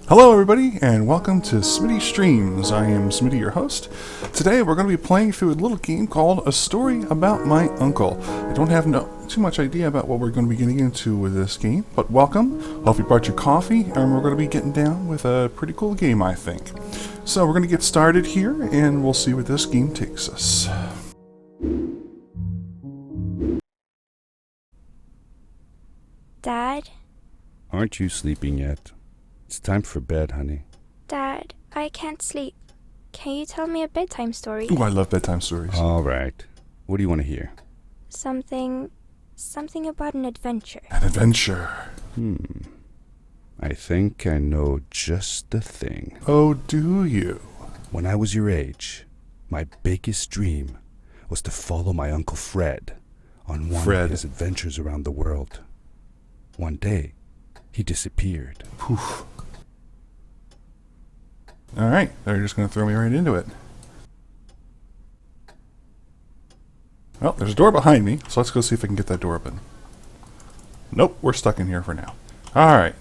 Hello everybody, and welcome to Smitty Streams. I am Smitty, your host. Today we're going to be playing through a little game called A Story About My Uncle. I don't have too much idea about what we're going to be getting into with this game, but welcome. Hope you brought your coffee, and we're going to be getting down with a pretty cool game, I think. So we're going to get started here, and we'll see where this game takes us. Dad? Aren't you sleeping yet? It's time for bed, honey. Dad, I can't sleep. Can you tell me a bedtime story? Ooh, I love bedtime stories. All right. What do you want to hear? Something about an adventure. An adventure. I think I know just the thing. Oh, do you? When I was your age, my biggest dream was to follow my Uncle Fred on one of his adventures around the world. One day, he disappeared. Poof. Alright, they're just going to throw me right into it. Well, there's a door behind me, so let's go see if I can get that door open. Nope, we're stuck in here for now. Alright.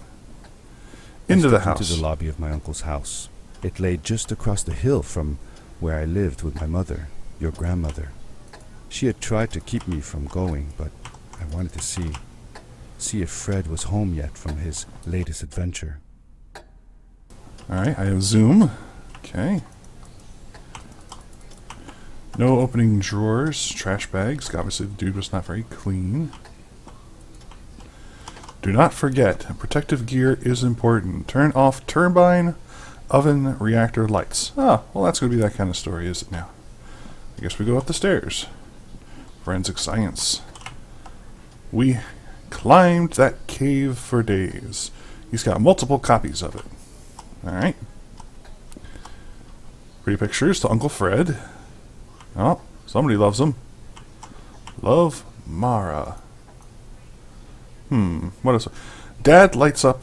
Into the house. Into the lobby of my uncle's house. It lay just across the hill from where I lived with my mother, your grandmother. She had tried to keep me from going, but I wanted to see if Fred was home yet from his latest adventure. Alright, I have zoom. Okay. No opening drawers, trash bags. Obviously the dude was not very clean. Do not forget, protective gear is important. Turn off turbine, oven, reactor lights. Ah, well that's going to be that kind of story, is it now? I guess we go up the stairs. Forensic science. We climbed that cave for days. He's got multiple copies of it. Alright. Pretty pictures to Uncle Fred. Oh, somebody loves him. Love Mara. What else? Dad lights up.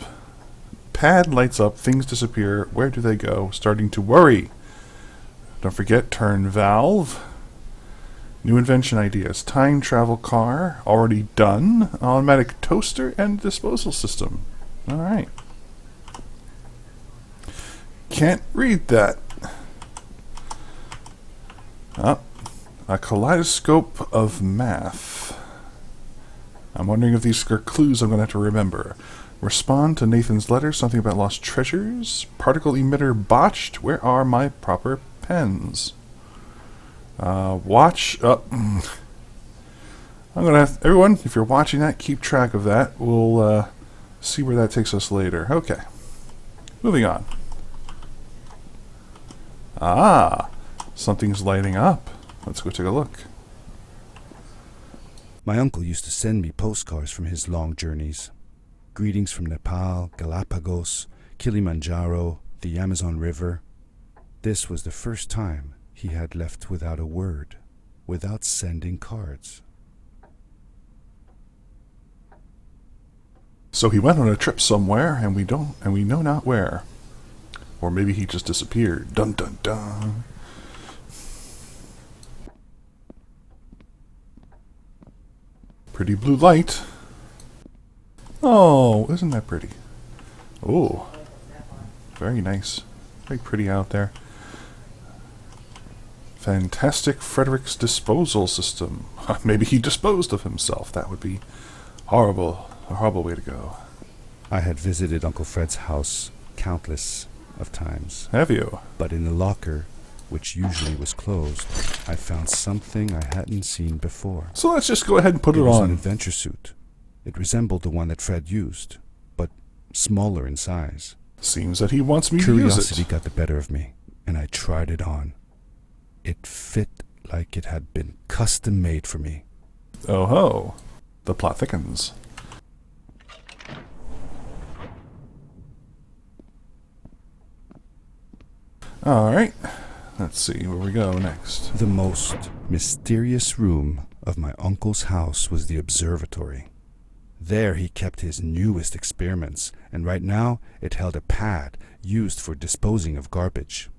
Pad lights up. Things disappear. Where do they go? Starting to worry. Don't forget, turn valve. New invention ideas. Time travel car. Already done. Automatic toaster and disposal system. Alright. Can't read that. Oh, a kaleidoscope of math. I'm wondering if these are clues I'm going to have to remember. Respond to Nathan's letter. Something about lost treasures. Particle emitter botched. Where are my proper pens? Watch. I'm going to have... Everyone, if you're watching that, keep track of that. We'll see where that takes us later. Okay. Moving on. Ah, something's lighting up. Let's go take a look. My uncle used to send me postcards from his long journeys. Greetings from Nepal, Galapagos, Kilimanjaro, the Amazon River. This was the first time he had left without a word, without sending cards. So he went on a trip somewhere, and we know not where. Or maybe he just disappeared. Dun dun dun. Pretty blue light. Oh, isn't that pretty? Oh, very nice. Very pretty out there. Fantastic Frederick's disposal system. Maybe he disposed of himself. That would be horrible. A horrible way to go. I had visited Uncle Fred's house countless of times. Have you? But in the locker, which usually was closed, I found something I hadn't seen before. So let's just go ahead and put it was on. An adventure suit. It resembled the one that Fred used, but smaller in size. Seems that he wants me to use it. Curiosity got the better of me, and I tried it on. It fit like it had been custom made for me. Oh ho. The plot thickens. Alright, let's see where we go next. The most mysterious room of my uncle's house was the observatory. There he kept his newest experiments, and right now it held a pad used for disposing of garbage.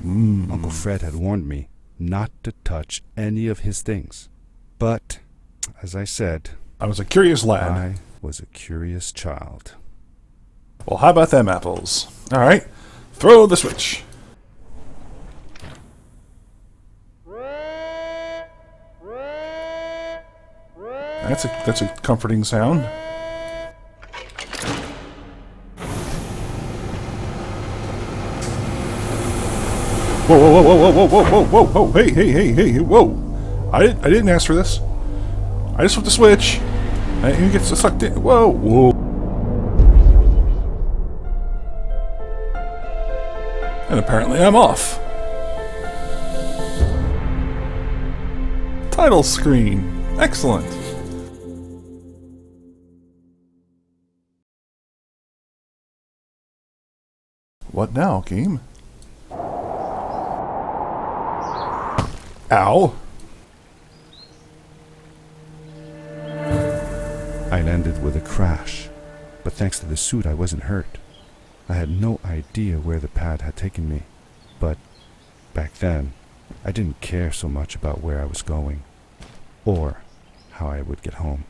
Uncle Fred had warned me not to touch any of his things. But, as I said, I was a curious lad. I was a curious child. Well, how about them apples? Alright. Throw the switch. That's a comforting sound. Whoa, whoa, whoa, whoa, whoa, whoa, whoa, whoa, whoa, hey, hey, hey, hey, whoa. I didn't ask for this. I just flipped the switch. And he gets sucked in. Whoa, whoa. And apparently I'm off. Title screen. Excellent. What now, game? Ow. I landed with a crash, but thanks to the suit I wasn't hurt. I had no idea where the pad had taken me, but back then I didn't care so much about where I was going, or how I would get home.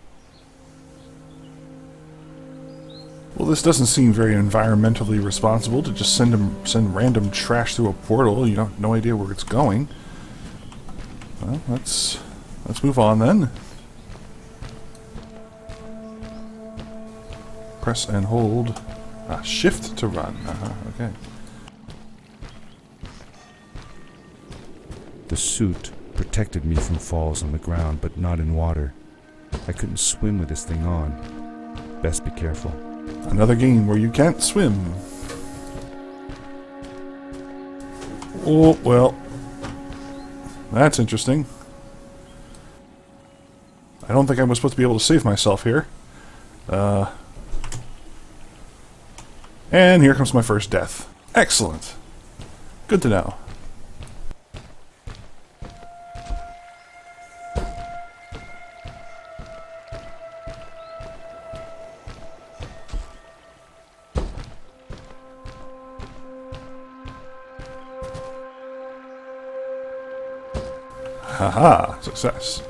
Well, this doesn't seem very environmentally responsible to just send random trash through a portal. You don't have no idea where it's going. Well, let's move on then. Press and hold shift to run. Okay. The suit protected me from falls on the ground, but not in water. I couldn't swim with this thing on. Best be careful. Another game where you can't swim. Oh, well. That's interesting. I don't think I was supposed to be able to save myself here. And here comes my first death. Excellent. Good to know. Haha, success.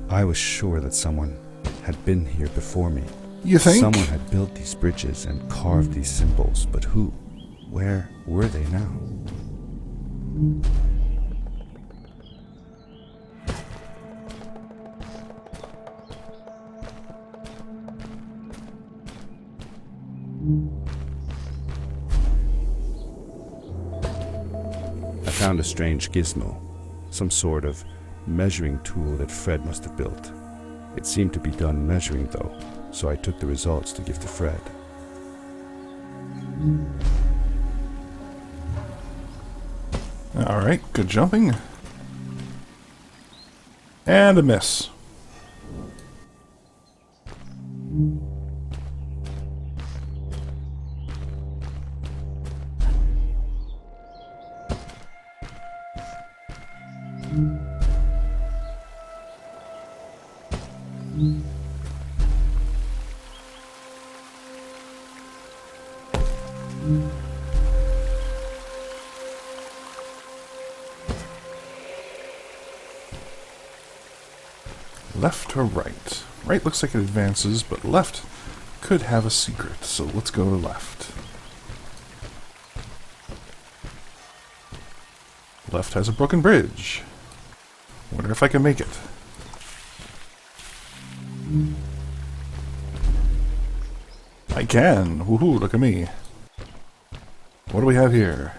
I was sure that someone had been here before me. You think? Someone had built these bridges and carved these symbols, but who? Where were they now? I found a strange gizmo, some sort of measuring tool that Fred must have built. It seemed to be done measuring though, so I took the results to give to Fred. Alright, good jumping. And a miss. Left or right? Right looks like it advances, but left could have a secret, so let's go left. Left has a broken bridge. Wonder if I can make it. I can! Woohoo, look at me. What do we have here?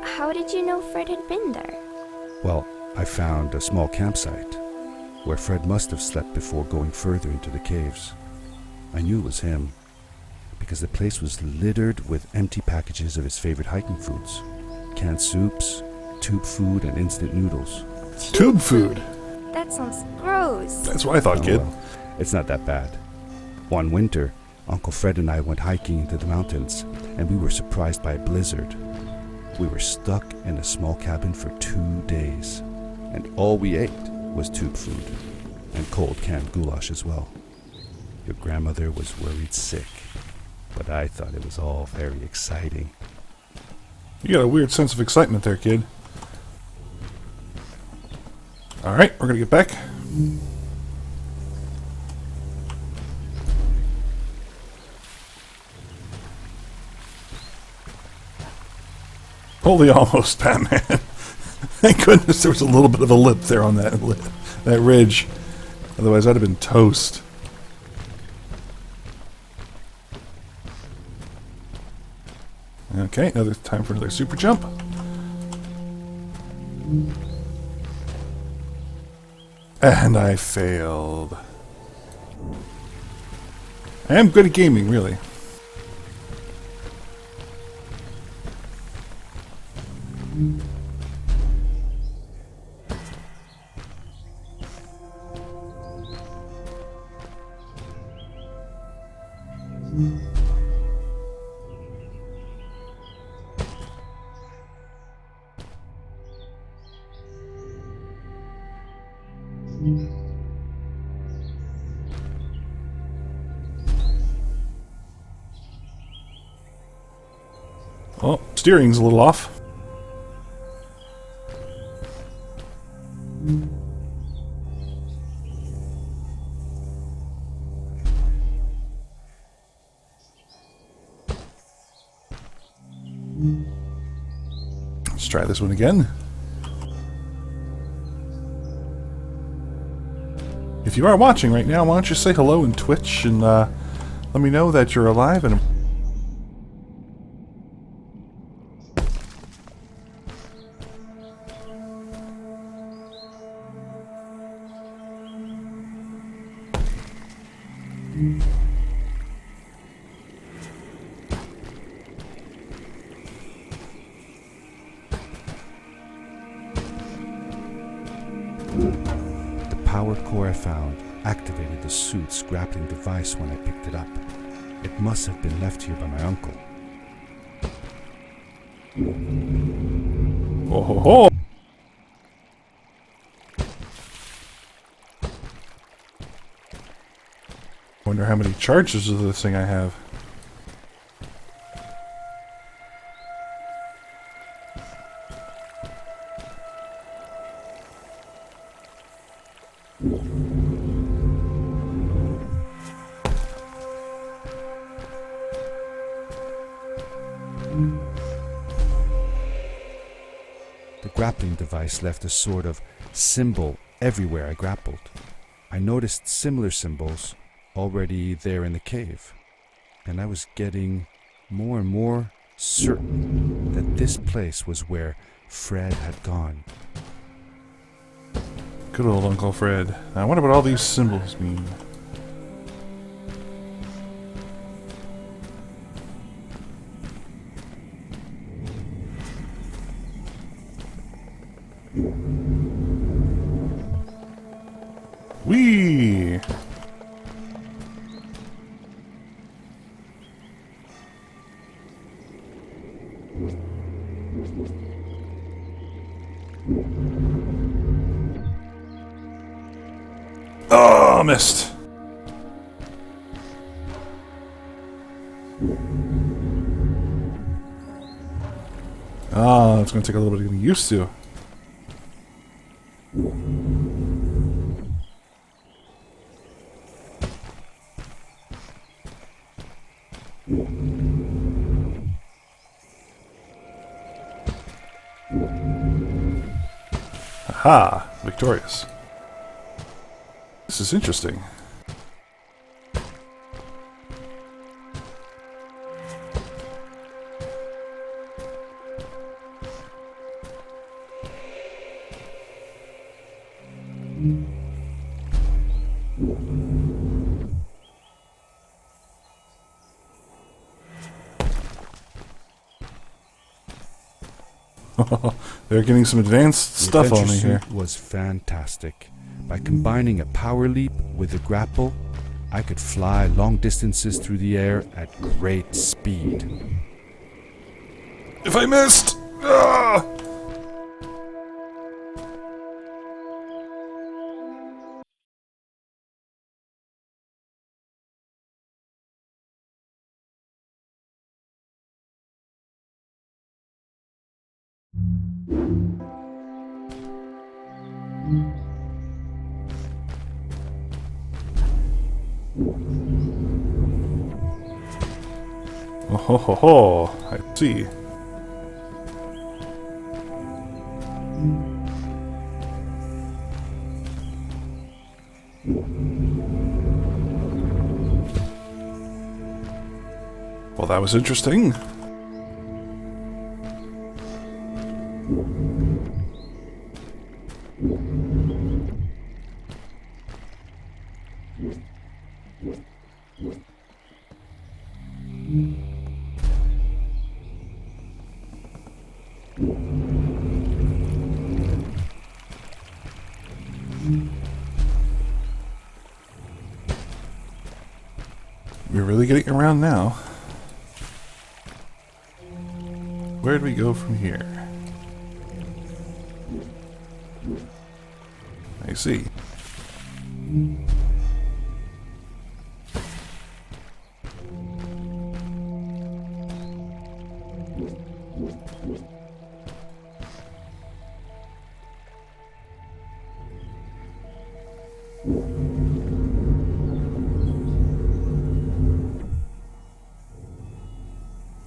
How did you know Fred had been there? Well, I found a small campsite where Fred must have slept before going further into the caves. I knew it was him because the place was littered with empty packages of his favorite hiking foods. Canned soups, tube food, and instant noodles. Tube food! That sounds gross. That's what I thought, kid. Well, it's not that bad. One winter, Uncle Fred and I went hiking into the mountains, and we were surprised by a blizzard. We were stuck in a small cabin for 2 days, and all we ate was tube food. and cold canned goulash as well. Your grandmother was worried sick, but I thought it was all very exciting. You got a weird sense of excitement there, kid. Alright, we're gonna get back. Holy almost, Batman. Thank goodness there was a little bit of a lip there on that ridge. Otherwise, I'd have been toast. Okay, another time for another super jump. And I failed. I am good at gaming, really. Oh, steering's a little off. Let's try this one again. If you are watching right now, why don't you say hello in Twitch and let me know that you're alive and The power core I found activated the suit's grappling device when I picked it up. It must have been left here by my uncle. oh ho ho! Wonder how many charges of this thing I have. The grappling device left a sort of symbol everywhere I grappled. I noticed similar symbols already there in the cave, and I was getting more and more certain that this place was where Fred had gone. Good old Uncle Fred. I wonder what all these symbols mean. Whee! Oh, missed. Ah, it's going to take a little bit of getting used to. Aha! Victorious. This is interesting. They're getting some advanced stuff on me here. The adventure suit was fantastic. By combining a power leap with a grapple, I could fly long distances through the air at great speed. If I missed! Ah! Oh ho ho ho, I see. Well, that was interesting. We're really getting around now. Where do we go from here? I see.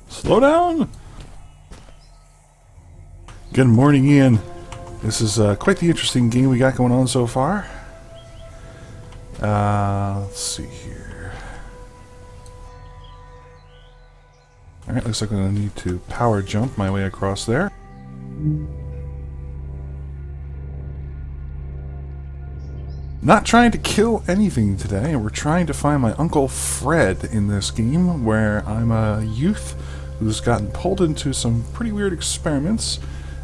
Slow down! Good morning, Ian. This is quite the interesting game we got going on so far. Let's see here. Alright, looks like I'm going to need to power jump my way across there. Not trying to kill anything today. We're trying to find my Uncle Fred in this game, where I'm a youth who's gotten pulled into some pretty weird experiments,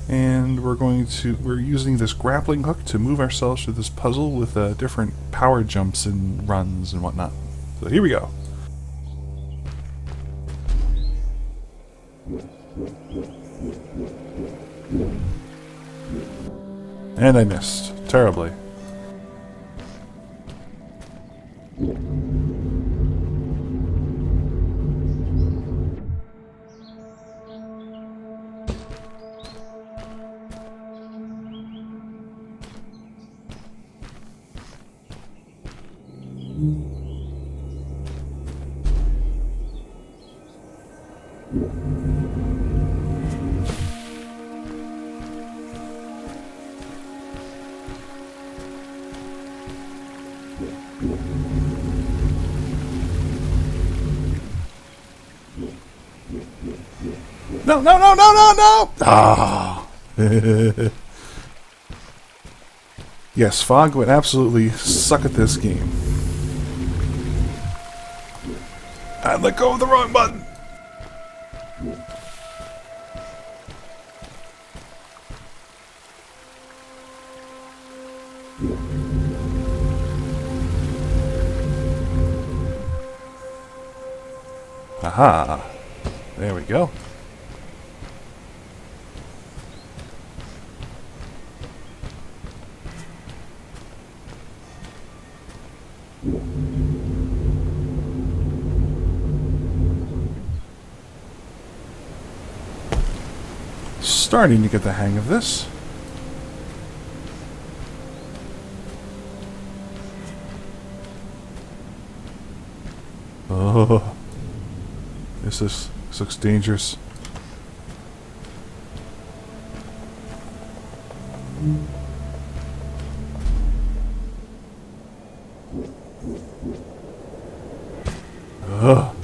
and we're using this grappling hook to move ourselves through this puzzle with different power jumps and runs and whatnot. So here we go. And I missed terribly. No, no, no, no, no, no! Ah. Yes, Fog would absolutely suck at this game. I let go of the wrong button! Aha! There we go. Starting to get the hang of this. Oh, this looks dangerous. Ugh.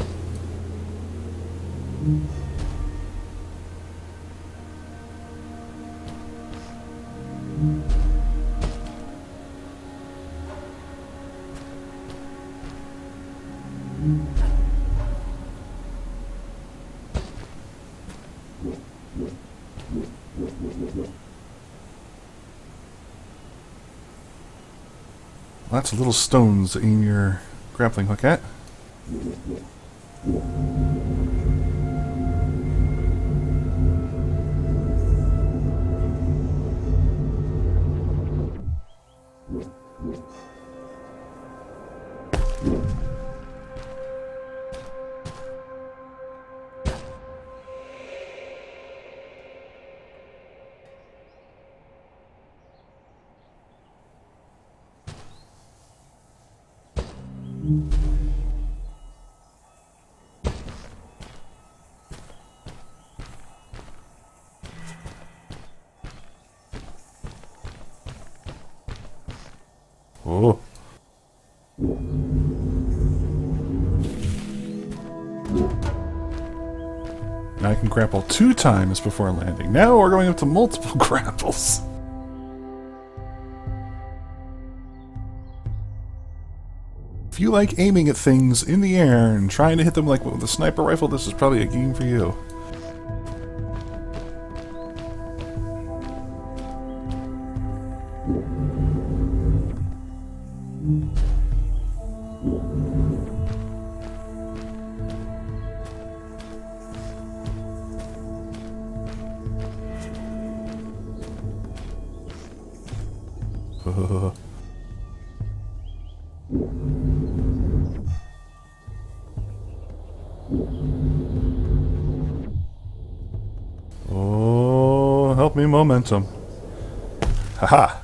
Lots of little stones to aim your grappling hook at. Oh. Now I can grapple 2 times before landing. Now we're going up to multiple grapples. If you like aiming at things in the air and trying to hit them like with a sniper rifle, this is probably a game for you. Oh, help me momentum. Haha.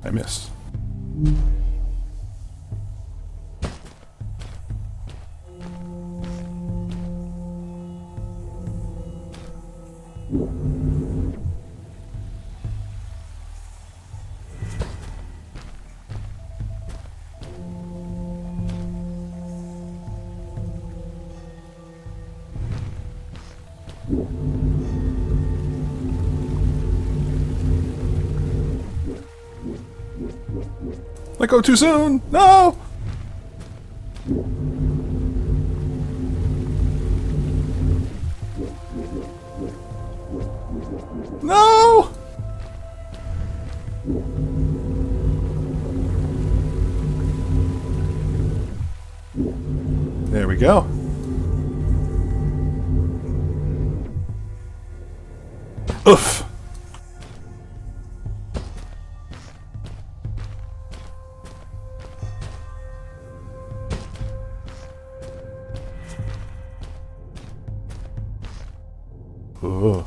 I missed. Let go too soon! No! No! There we go. Oof. Oh.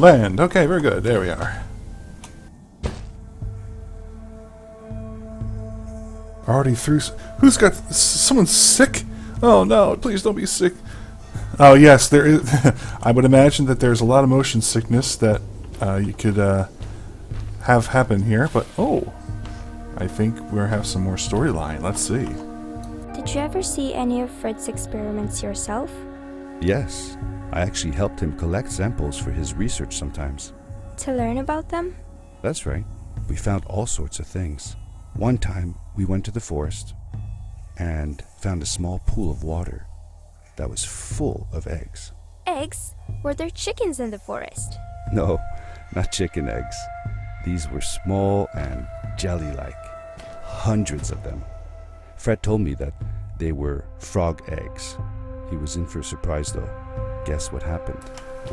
Land. Okay, very good. There we are. Already through. Who's got someone sick? Oh no! Please don't be sick. Oh yes, there is. I would imagine that there's a lot of motion sickness that you could have happen here. But oh, I think we'll have some more storyline. Let's see. Did you ever see any of Fred's experiments yourself? Yes, I actually helped him collect samples for his research sometimes. To learn about them? That's right. We found all sorts of things. One time, we went to the forest and found a small pool of water that was full of eggs. Eggs? Were there chickens in the forest? No, not chicken eggs. These were small and jelly-like. Hundreds of them. Fred told me that they were frog eggs. He was in for a surprise though. Guess what happened?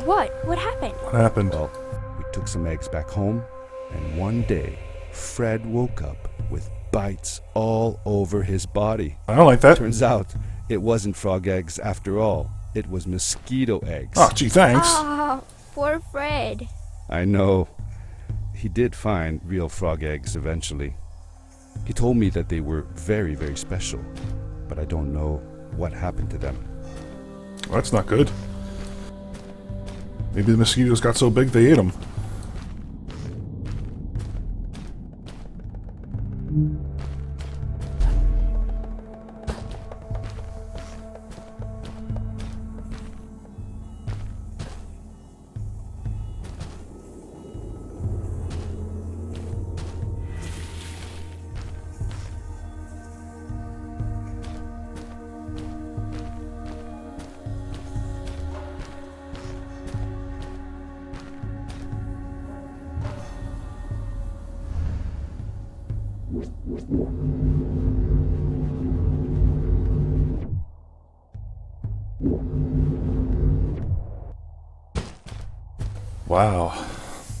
What? What happened? What happened? Well, we took some eggs back home, and one day, Fred woke up with bites all over his body. I don't like that. Turns out, it wasn't frog eggs after all. It was mosquito eggs. Oh, gee, thanks. Ah, poor Fred. I know. He did find real frog eggs eventually. He told me that they were very, very special, but I don't know what happened to them. Well, that's not good. Maybe the mosquitoes got so big they ate them. Wow.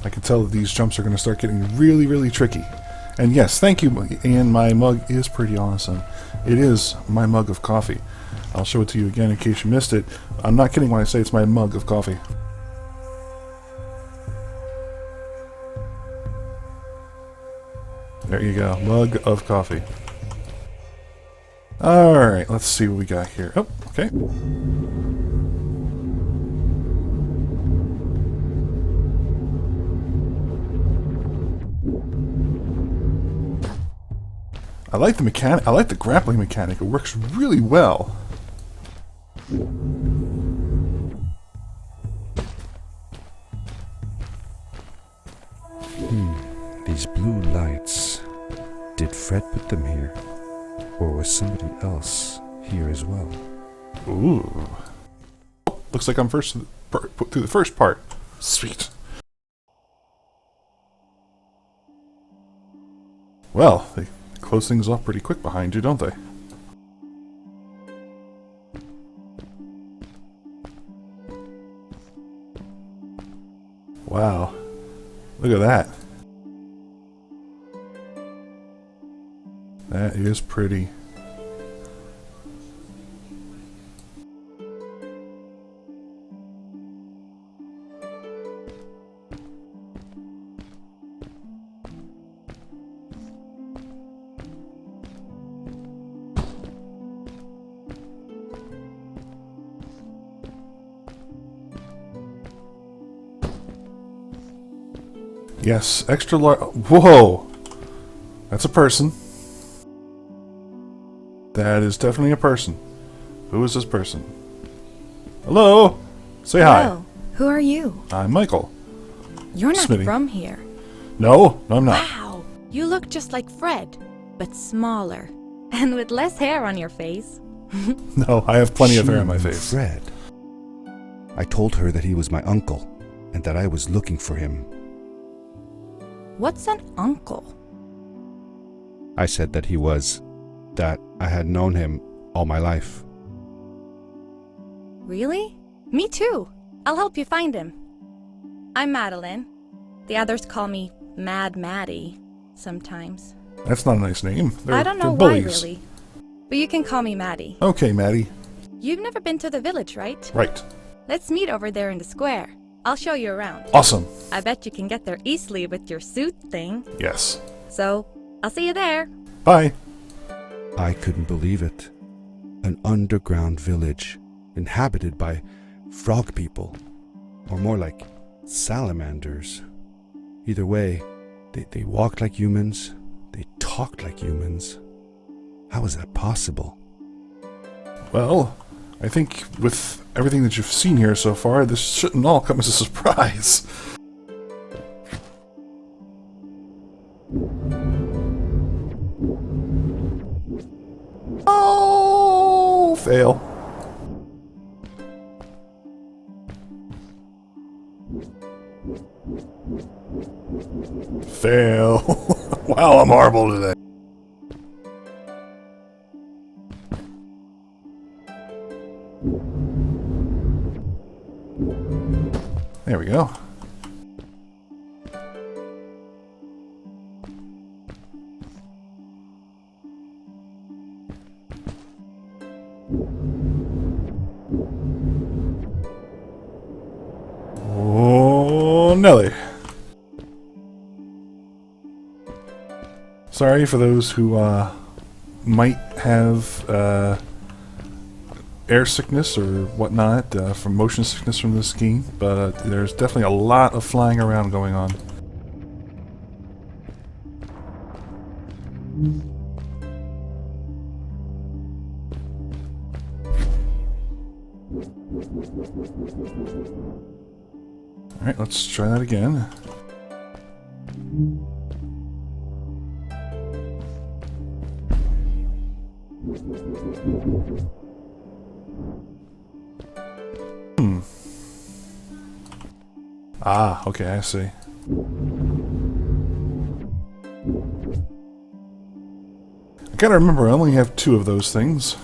I can tell that these jumps are going to start getting really, really tricky. And yes, thank you, and my mug is pretty awesome. It is my mug of coffee. I'll show it to you again in case you missed it. I'm not kidding when I say it's my mug of coffee. There you go, mug of coffee. Alright, let's see what we got here. Oh, okay. I like the mechanic. I like the grappling mechanic. It works really well. These blue lights. Did Fred put them here? Or was somebody else here as well? Ooh. Looks like I'm first through the first part. Sweet. Well, they close things off pretty quick behind you, don't they? Wow. Look at that. That is pretty. Yes, extra large. Whoa! That's a person. That is definitely a person. Who is this person? Hello? Say hi. Hello. Who are you? I'm Michael. You're not Smitty. from here. No, I'm not. Wow. You look just like Fred, but smaller. And with less hair on your face. No, I have plenty of hair on my She knew face. Fred. I told her that he was my uncle, and that I was looking for him. What's an uncle? I said that I had known him all my life. Really? Me too. I'll help you find him. I'm Madeline. The others call me Mad Maddie sometimes. That's not a nice name. I don't know why, really. But you can call me Maddie. Okay, Maddie. You've never been to the village, right? Right. Let's meet over there in the square. I'll show you around. Awesome. I bet you can get there easily with your suit thing. Yes. So, I'll see you there. Bye. I couldn't believe it. An underground village, inhabited by frog people, or more like salamanders. Either way, they walked like humans, they talked like humans. How is that possible? Well, I think with everything that you've seen here so far, this shouldn't all come as a surprise. Oh, fail. Fail. Wow, I'm horrible today. There we go. Oh, Nelly. Sorry for those who might have air sickness or whatnot from motion sickness from this game, but there's definitely a lot of flying around going on. Alright, let's try that again. Ah, okay, I see. I gotta remember, I only have 2 of those things.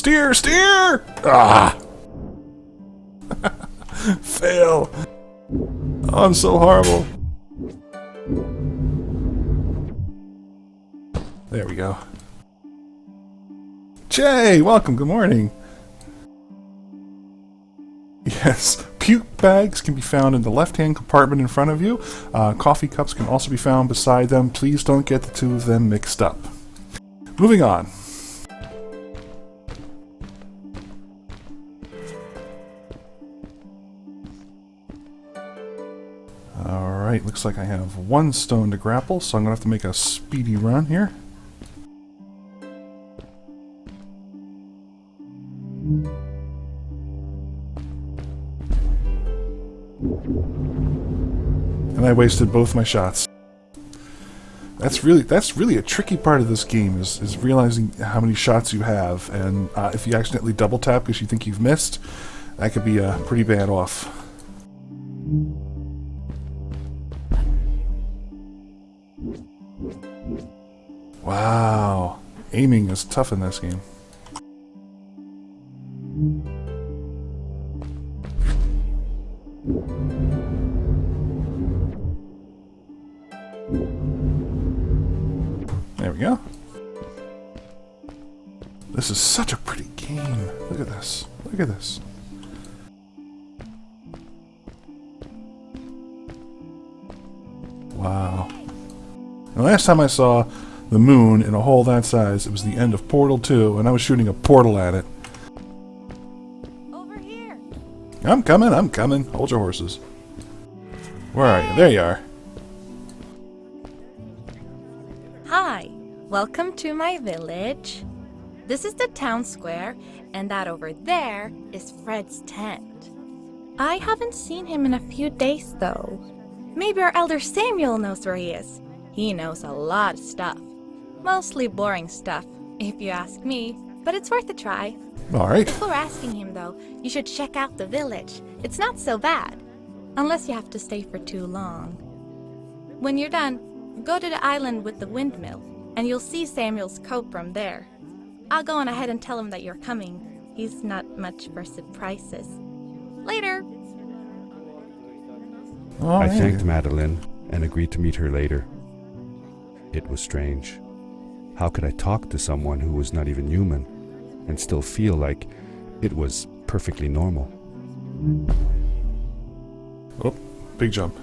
Steer! Steer! Ah! Fail! Oh, I'm so horrible. There we go. Jay, welcome. Good morning. Yes, puke bags can be found in the left-hand compartment in front of you. Coffee cups can also be found beside them. Please don't get the two of them mixed up. Moving on. Alright, looks like I have one stone to grapple, so I'm going to have to make a speedy run here. And I wasted both my shots. That's really a tricky part of this game, is realizing how many shots you have, and if you accidentally double tap because you think you've missed, that could be pretty bad off. Wow, aiming is tough in this game. There we go. This is such a pretty game. Look at this. Look at this. Wow. The last time I saw the moon in a hole that size, it was the end of Portal 2, and I was shooting a portal at it. Over here. I'm coming, I'm coming. Hold your horses. Where are you? There you are. Hi, welcome to my village. This is the town square, and that over there is Fred's tent. I haven't seen him in a few days, though. Maybe our elder Samuel knows where he is. He knows a lot of stuff. Mostly boring stuff, if you ask me, but it's worth a try. Alright. Before asking him, though, you should check out the village. It's not so bad, unless you have to stay for too long. When you're done, go to the island with the windmill, and you'll see Samuel's coat from there. I'll go on ahead and tell him that you're coming. He's not much for surprises. Later! Oh, I yeah. thanked Madeline and agreed to meet her later. It was strange. How could I talk to someone who was not even human and still feel like it was perfectly normal? Oh, big jump.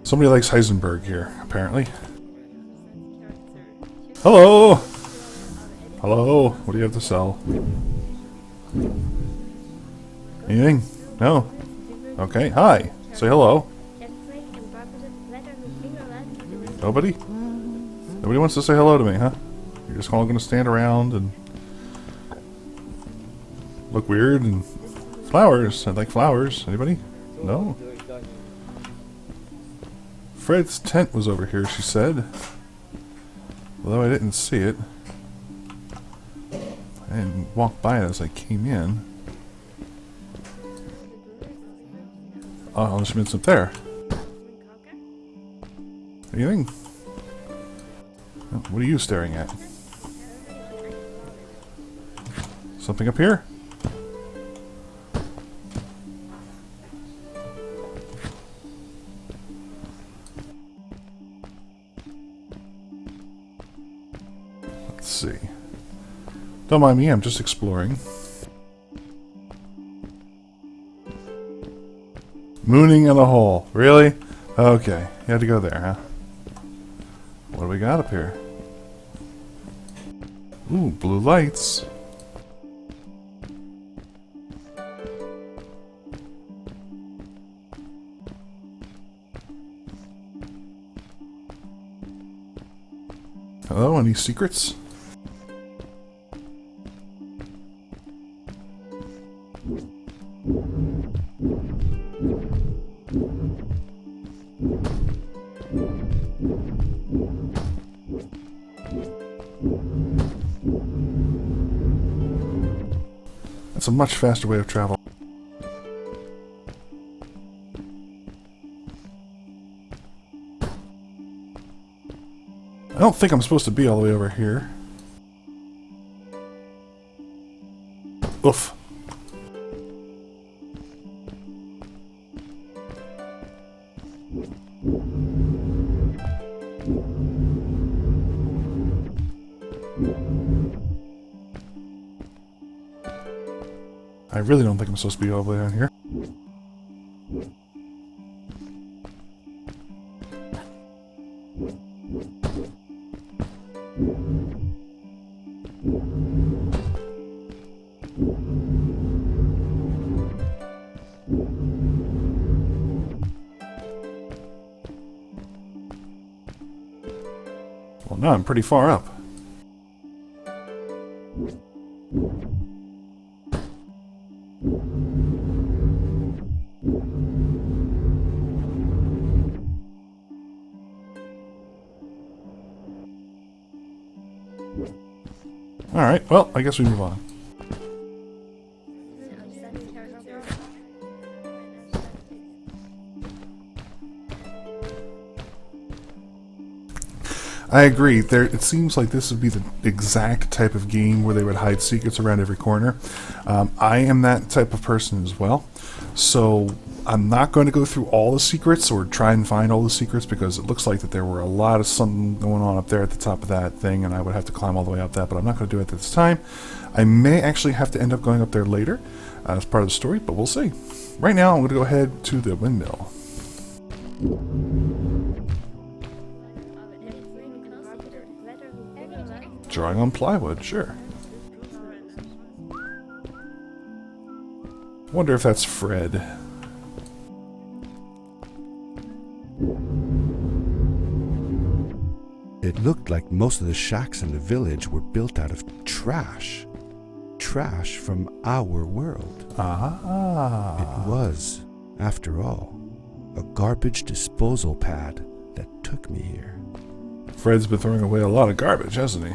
Somebody likes Heisenberg here, apparently. Hello! Hello, what do you have to sell? Anything? No? Okay, hi. Say hello. Nobody? Nobody wants to say hello to me, huh? You're just all gonna stand around and look weird and flowers. I'd like flowers. Anybody? No? Fred's tent was over here, she said. Although I didn't see it. I didn't walk by it as I came in. Oh, there's been some there. Anything? Oh, what are you staring at? Something up here? Let's see. Don't mind me, I'm just exploring. Mooning in a hole. Really? Okay. You had to go there, huh? What do we got up here? Ooh, blue lights. Hello, any secrets? That's a much faster way of travel. I don't think I'm supposed to be all the way over here. Oof. I really don't think I'm supposed to be all the way down here. Well, now I'm pretty far up. Alright, well, I guess we move on. I agree. It seems like this would be the exact type of game where they would hide secrets around every corner. I am that type of person as well. So I'm not going to go through all the secrets or try and find all the secrets because it looks like that there were a lot of something going on up there at the top of that thing and I would have to climb all the way up that, but I'm not going to do it at this time. I may actually have to end up going up there later as part of the story, but we'll see. Right now I'm going to go ahead to the windmill. Drawing on plywood, sure. Wonder if that's Fred. It looked like most of the shacks in the village were built out of trash. Trash from our world. Ah. It was, after all, a garbage disposal pad that took me here. Fred's been throwing away a lot of garbage, hasn't he?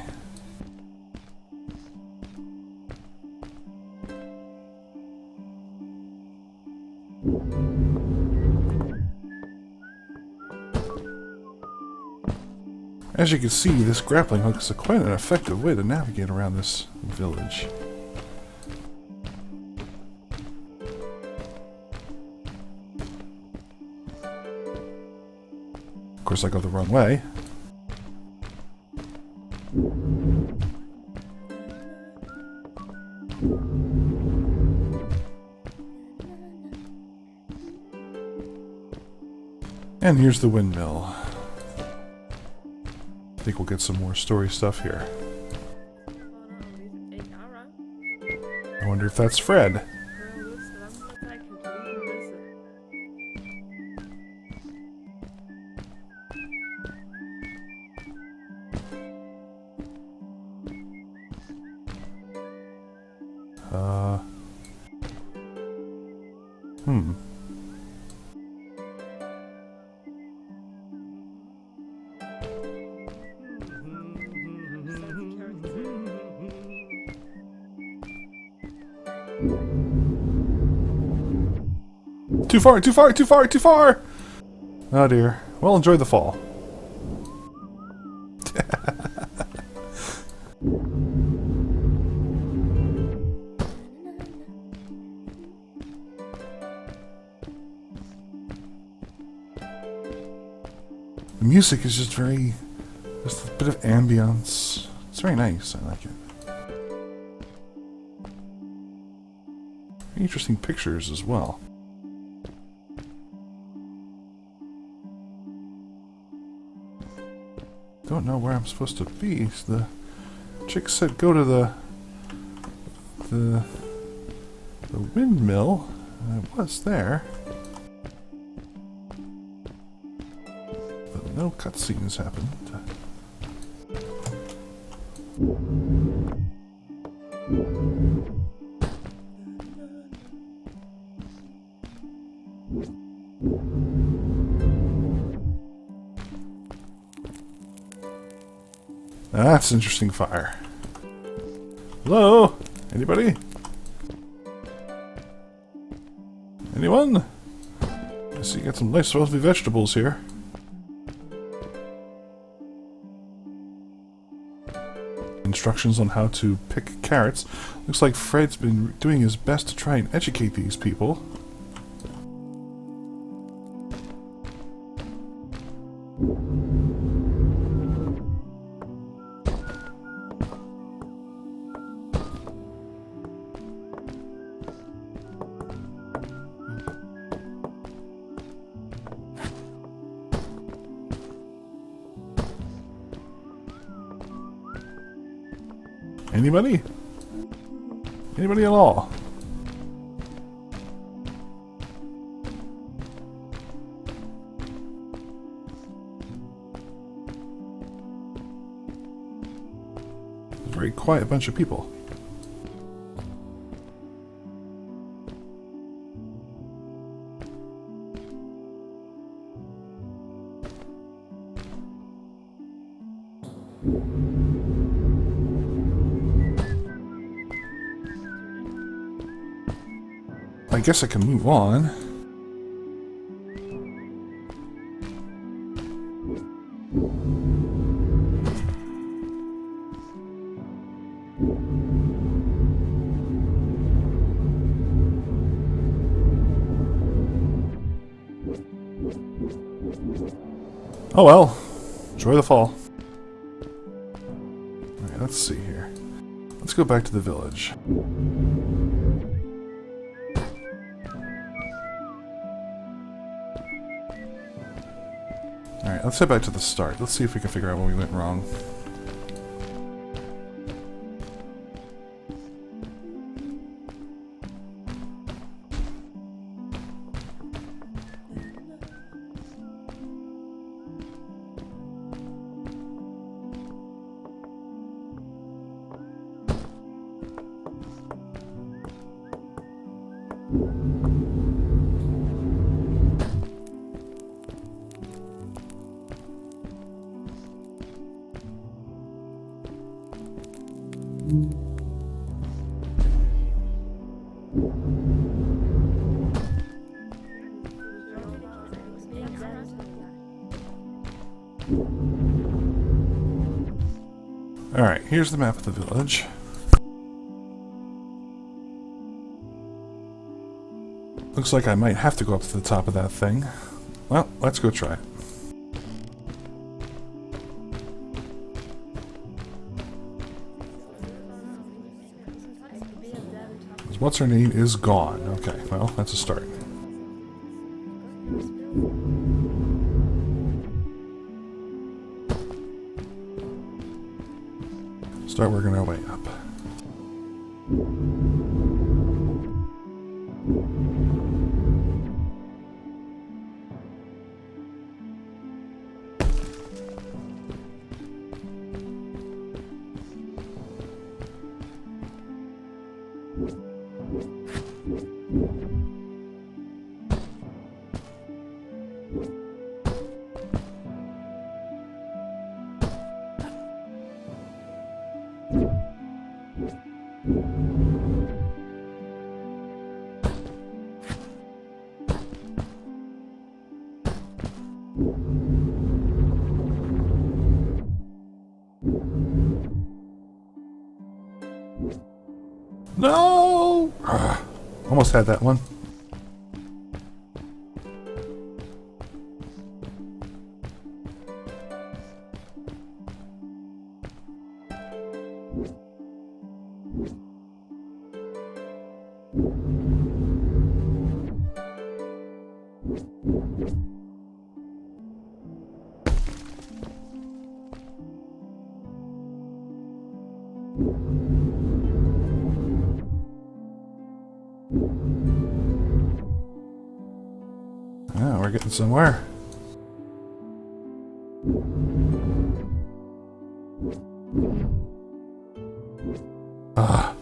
As you can see, this grappling hook is quite an effective way to navigate around this village. Of course, I go the wrong way. And here's the windmill. I think we'll get some more story stuff here. I wonder if that's Fred. Too far, too far, too far, too far! Oh dear. Well, enjoy the fall. The music is just very... just a bit of ambience. It's very nice. I like it. Interesting pictures as well. Don't know where I'm supposed to be. The chick said go to the windmill. And I was there. But no cutscenes happened. That's interesting fire. Hello? Anybody? Anyone? I see you got some nice lovely vegetables here. instructions on how to pick carrots. Looks like Fred's been doing his best to try and educate these people. Anybody? Anybody at all? Very quiet bunch of people. I guess I can move on. Oh well, enjoy the fall. Alright, let's see here. Let's go back to the village. Alright, let's head back to the start. Let's see if we can figure out what we went wrong. Alright, here's the map of the village. Looks like I might have to go up to the top of that thing. Well, let's go try it. What's her name is gone. Okay, well, that's a start. Start working our way up. No! Almost had that one. Yeah, we're getting somewhere. Ah.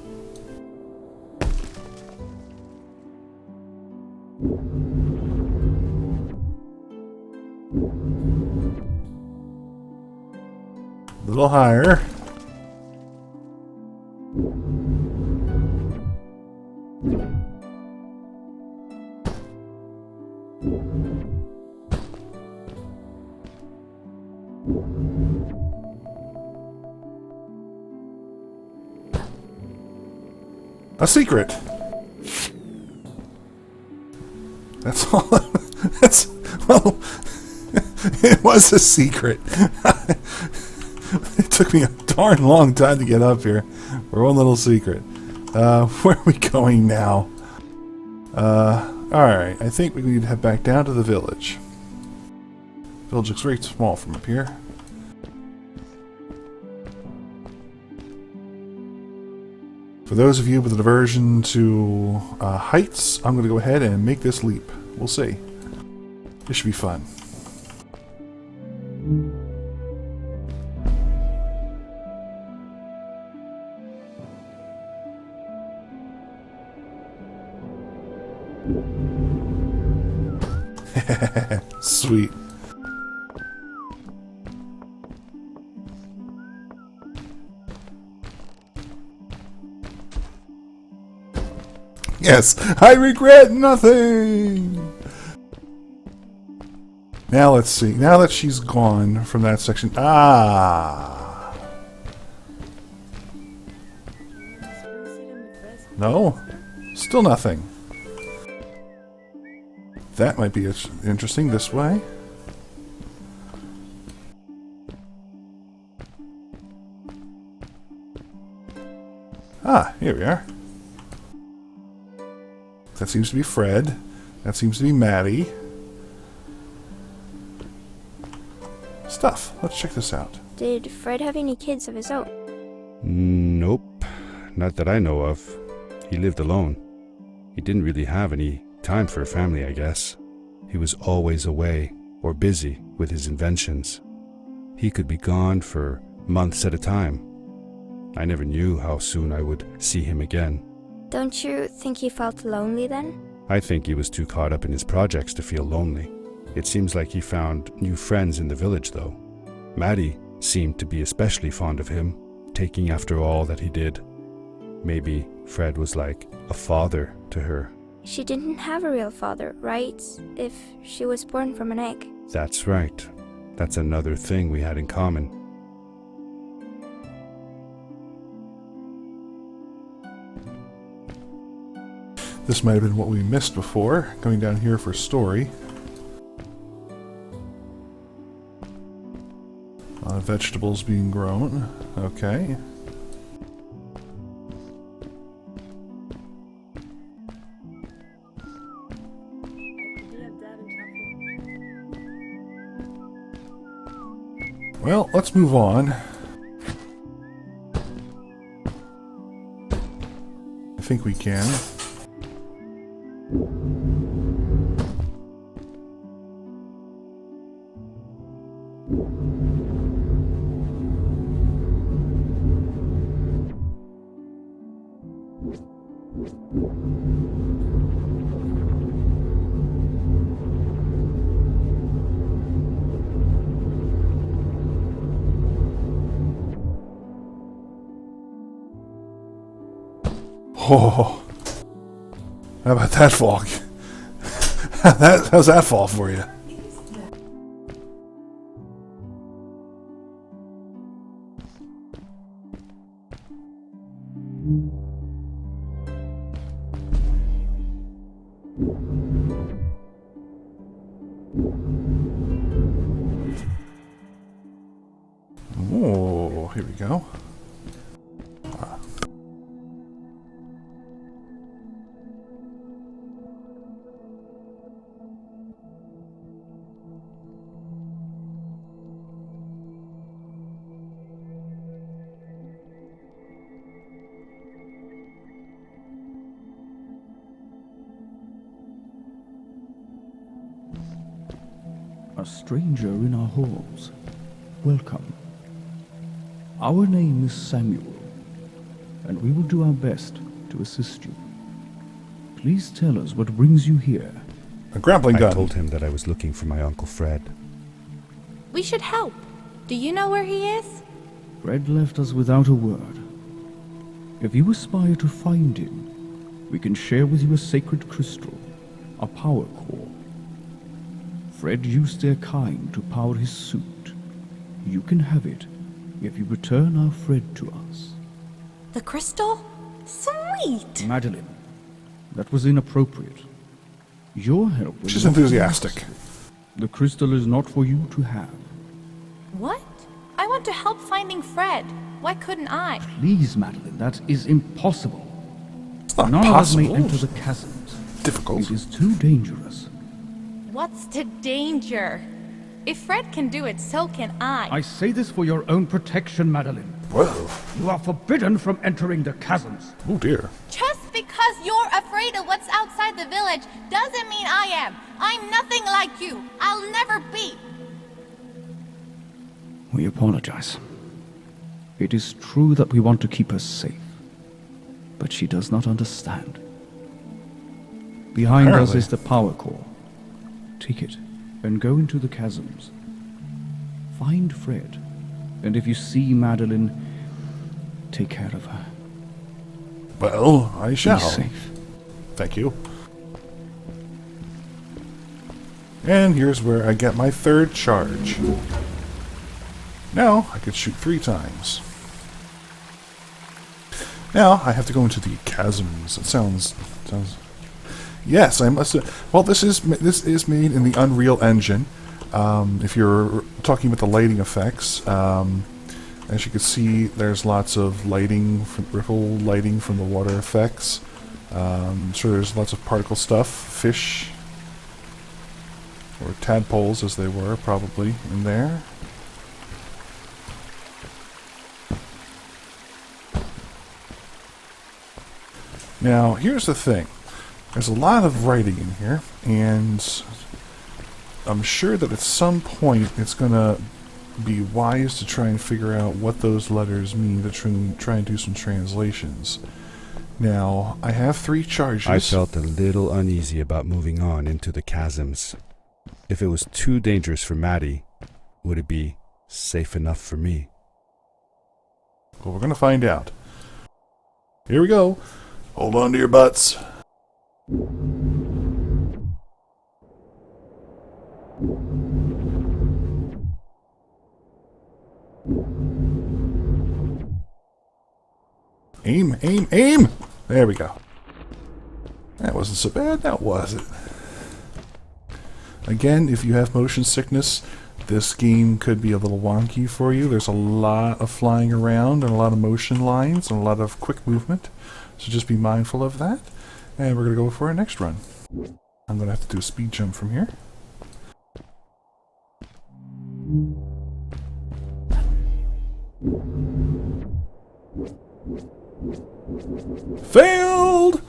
A little higher. A secret! That's all. That's, well, it was a secret. It took me a darn long time to get up here for one little secret. Where are we going now? Alright, I think we need to head back down to the village. Village looks very small from up here. For those of you with an aversion to heights, I'm going to go ahead and make this leap. We'll see. This should be fun. Sweet. Yes, I regret nothing! Now let's see. Now that she's gone from that section... Ah! No? Still nothing. That might be interesting this way. Ah, here we are. That seems to be Fred. That seems to be Maddie. Stuff. Let's check this out. Did Fred have any kids of his own? Nope. Not that I know of. He lived alone. He didn't really have any time for a family, I guess. He was always away or busy with his inventions. He could be gone for months at a time. I never knew how soon I would see him again. Don't you think he felt lonely then? I think he was too caught up in his projects to feel lonely. It seems like he found new friends in the village, though. Maddie seemed to be especially fond of him, taking after all that he did. Maybe Fred was like a father to her. She didn't have a real father, right? If she was born from an egg. That's right. That's another thing we had in common. This might have been what we missed before. Going down here for story. A lot of vegetables being grown. Okay. Well, let's move on. I think we can. Oh, how about that fog? How's that fall for you? Oh, here we go. A stranger in our halls. Welcome. Our name is Samuel, and we will do our best to assist you. Please tell us what brings you here. A grappling gun. I told him that I was looking for my Uncle Fred. We should help. Do you know where he is? Fred left us without a word. If you aspire to find him, we can share with you a sacred crystal, a power core. Fred used their kind to power his suit. You can have it if you return our Fred to us. The crystal? Sweet! Wait! Madeline, that was inappropriate. Your help was She's not enthusiastic. necessary. The crystal is not for you to have. What? I want to help finding Fred. Why couldn't I? Please, Madeline, that is impossible. It's not None of us may possible. enter the chasms. Difficult. It is too dangerous. What's the danger? If Fred can do it, so can I. I say this for your own protection, Madeline. Whoa. You are forbidden from entering the chasms. Oh dear. Just because you're afraid of what's outside the village doesn't mean I am. I'm nothing like you. I'll never be. We apologize. It is true that we want to keep her safe, but she does not understand. Behind us Apparently. is the power core. Take it and go into the chasms. Find Fred, and if you see Madeline, take care of her. Well, I shall. Be safe. Thank you. And here's where I get my third charge. Now I could shoot 3 times. Now I have to go into the chasms. It sounds. Yes, I must. Well, this is made in the Unreal Engine. If you're talking about the lighting effects, as you can see, there's lots of lighting, ripple lighting from the water effects. So there's lots of particle stuff, fish, or tadpoles as they were, probably, in there. Now, here's the thing. There's a lot of writing in here, and I'm sure that at some point it's going to be wise to try and figure out what those letters mean to try and do some translations. Now, I have 3 charges. I felt a little uneasy about moving on into the chasms. If it was too dangerous for Maddie, would it be safe enough for me? Well, we're going to find out. Here we go. Hold on to your butts. Aim, aim, aim! There we go. That wasn't so bad, now was it? Again, if you have motion sickness, this game could be a little wonky for you. There's a lot of flying around and a lot of motion lines and a lot of quick movement. So just be mindful of that. And we're going to go for our next run. I'm going to have to do a speed jump from here. Failed!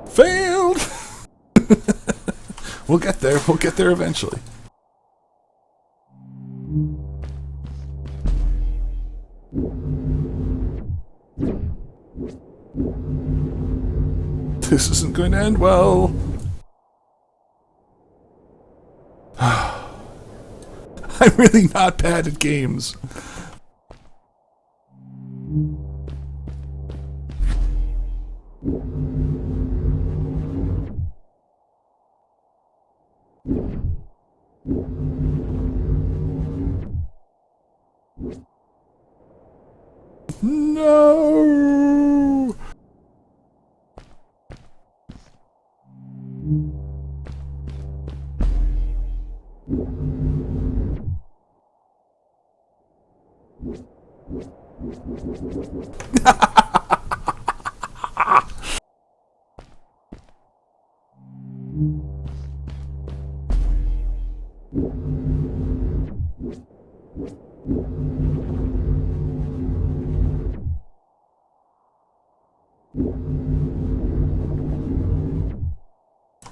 Failed! We'll get there. We'll get there eventually. This isn't going to end well. I'm really not bad at games. No!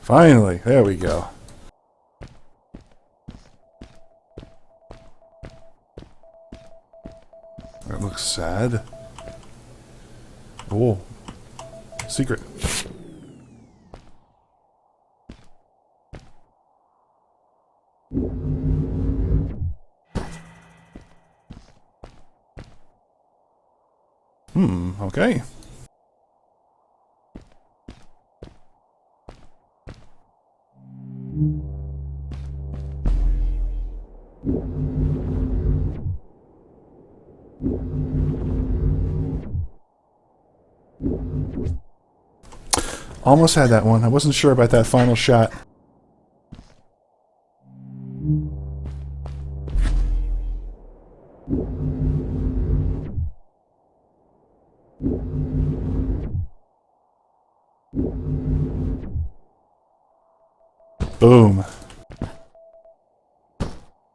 Finally, there we go. That looks sad. Oh, secret. Okay. Almost had that one. I wasn't sure about that final shot. Boom.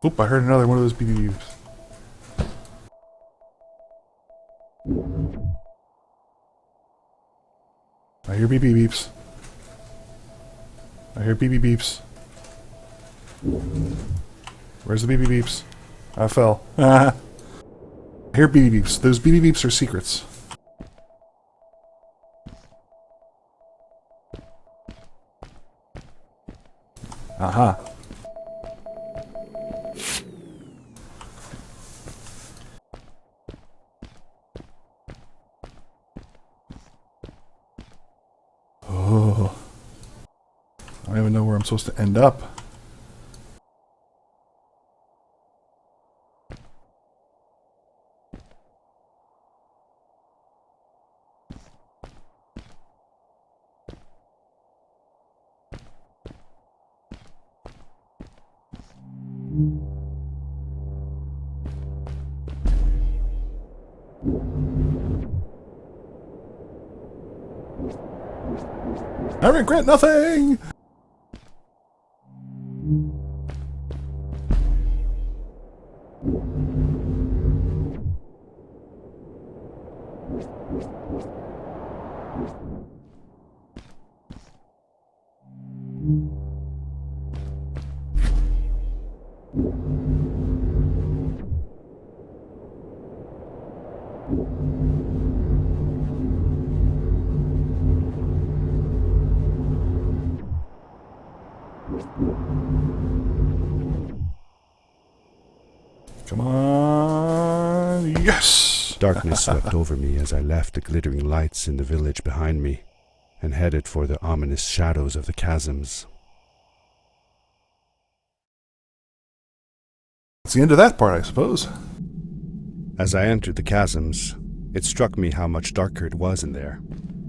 Oop, I heard another one of those BBBs. I hear BB beeps. I hear BB beeps. Where's the BB beeps? I fell. I hear BB beeps. Those BB beeps are secrets. Aha. Oh. I don't even know where I'm supposed to end up. I regret nothing! Come on. Yes! Darkness swept over me as I left the glittering lights in the village behind me and headed for the ominous shadows of the chasms. That's the end of that part, I suppose. As I entered the chasms, it struck me how much darker it was in there.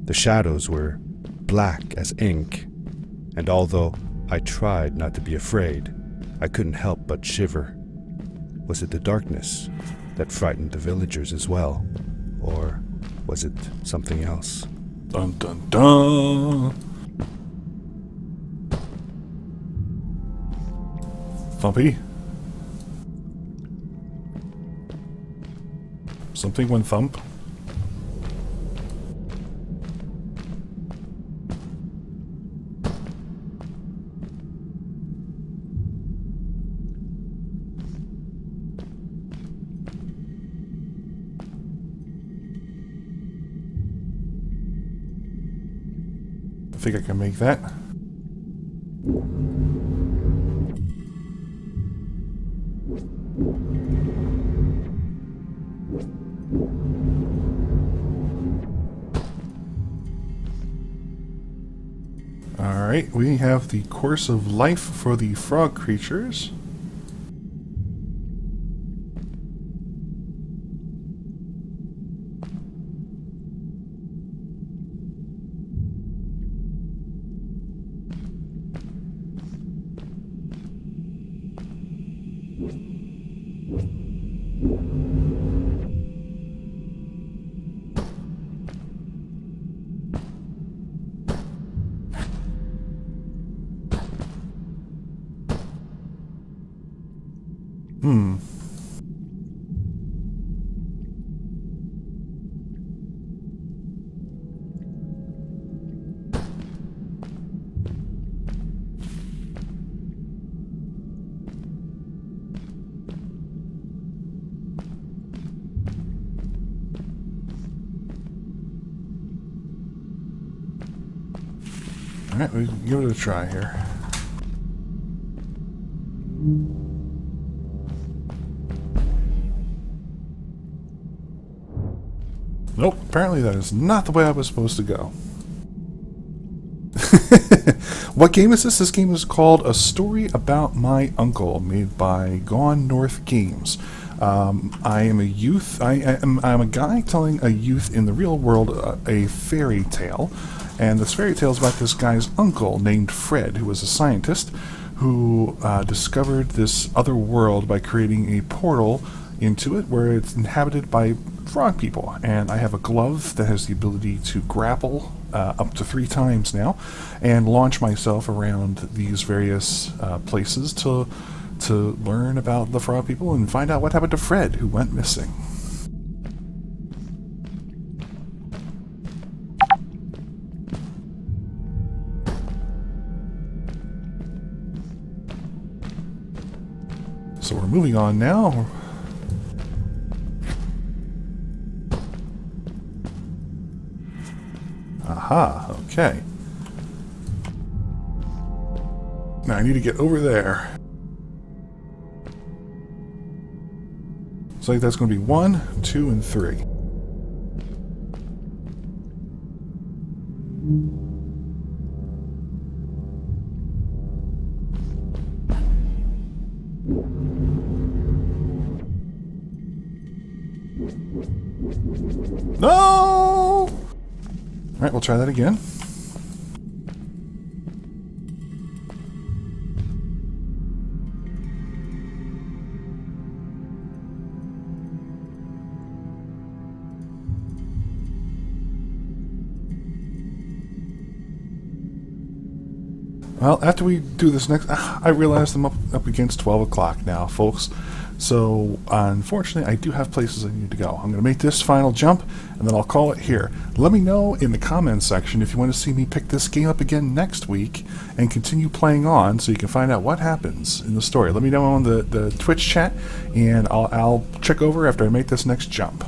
The shadows were black as ink, and although I tried not to be afraid, I couldn't help but shiver. Was it the darkness that frightened the villagers as well? Or was it something else? Dun dun dun! Thumpy? Something went thump? I think I can make that. Alright, we have the course of life for the frog creatures. Alright, we can give it a try here. Nope, apparently that is not the way I was supposed to go. What game is this? This game is called A Story About My Uncle, made by Gone North Games. I am a youth. I'm a guy telling a youth in the real world a fairy tale, and this fairy tale is about this guy's uncle named Fred, who was a scientist who discovered this other world by creating a portal into it where it's inhabited by frog people. And I have a glove that has the ability to grapple up to 3 times now and launch myself around these various places to learn about the frog people and find out what happened to Fred, who went missing. So we're moving on now. Aha, okay. Now I need to get over there. So I think that's going to be 1, 2, and 3. No! Alright, we'll try that again. Well, after we do this next, I realize I'm up against 12 o'clock now, folks. So, unfortunately, I do have places I need to go. I'm going to make this final jump, and then I'll call it here. Let me know in the comments section if you want to see me pick this game up again next week and continue playing on so you can find out what happens in the story. Let me know on the Twitch chat, and I'll check over after I make this next jump.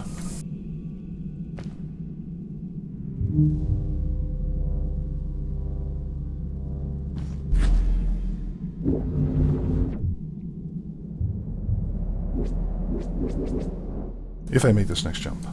If I make this next jump.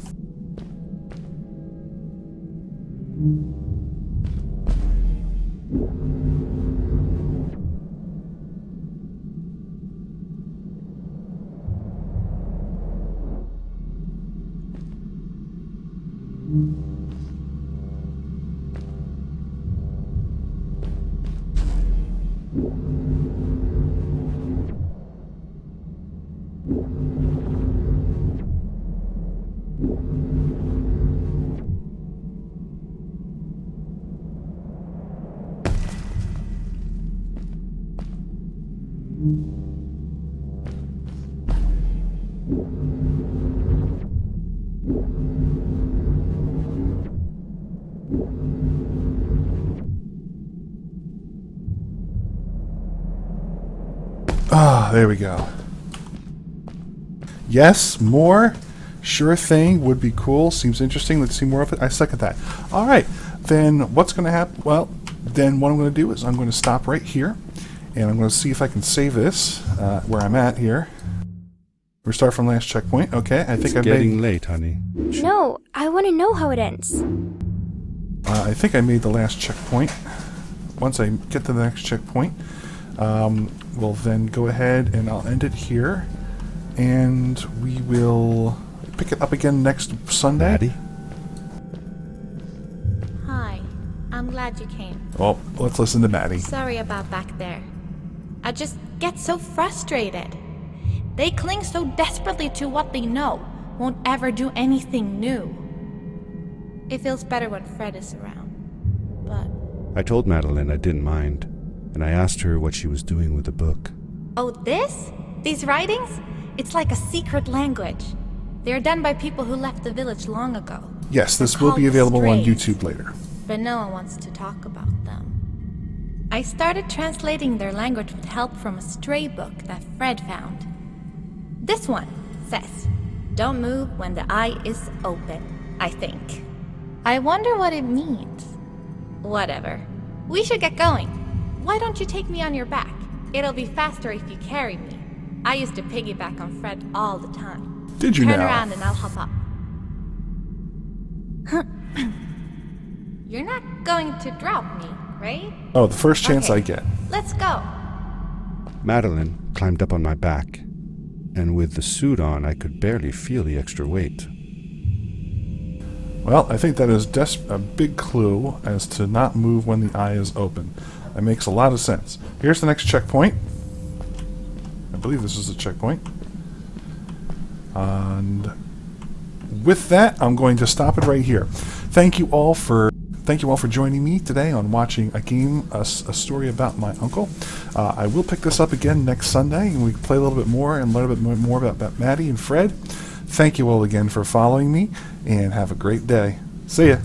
Ah, there we go. Yes, more. Sure thing. Would be cool. Seems interesting. Let's see more of it. I second that. All right. Then what's going to happen? Well, then what I'm going to do is I'm going to stop right here, and I'm going to see if I can save this where I'm at here. We start from last checkpoint. Okay, I think It's getting late, honey. No, I want to know how it ends. I think I made the last checkpoint. Once I get to the next checkpoint, we'll then go ahead and I'll end it here, and we will pick it up again next Sunday. Maddie? Hi, I'm glad you came. Well, let's listen to Maddie. Sorry about back there. I just get so frustrated. They cling so desperately to what they know, won't ever do anything new. It feels better when Fred is around, but... I told Madeline I didn't mind, and I asked her what she was doing with the book. Oh, this? These writings? It's like a secret language. They're done by people who left the village long ago. Yes, this They're will be called available on strays, YouTube later. but no one wants to talk about them. I started translating their language with help from a stray book that Fred found. This one says, "Don't move when the eye is open," I think. I wonder what it means. Whatever. We should get going. Why don't you take me on your back? It'll be faster if you carry me. I used to piggyback on Fred all the time. Did you Turn now? around and I'll hop up. You're not going to drop me, right? Oh, the first chance Okay. I get. Let's go. Madeline climbed up on my back, and with the suit on, I could barely feel the extra weight. Well, I think that is a big clue as to not move when the eye is open. That makes a lot of sense. Here's the next checkpoint. I believe this is a checkpoint. And with that, I'm going to stop it right here. Thank you all for joining me today on watching a story about my uncle. I will pick this up again next Sunday, and we can play a little bit more and learn a bit more about Maddie and Fred. Thank you all again for following me, and have a great day. See ya.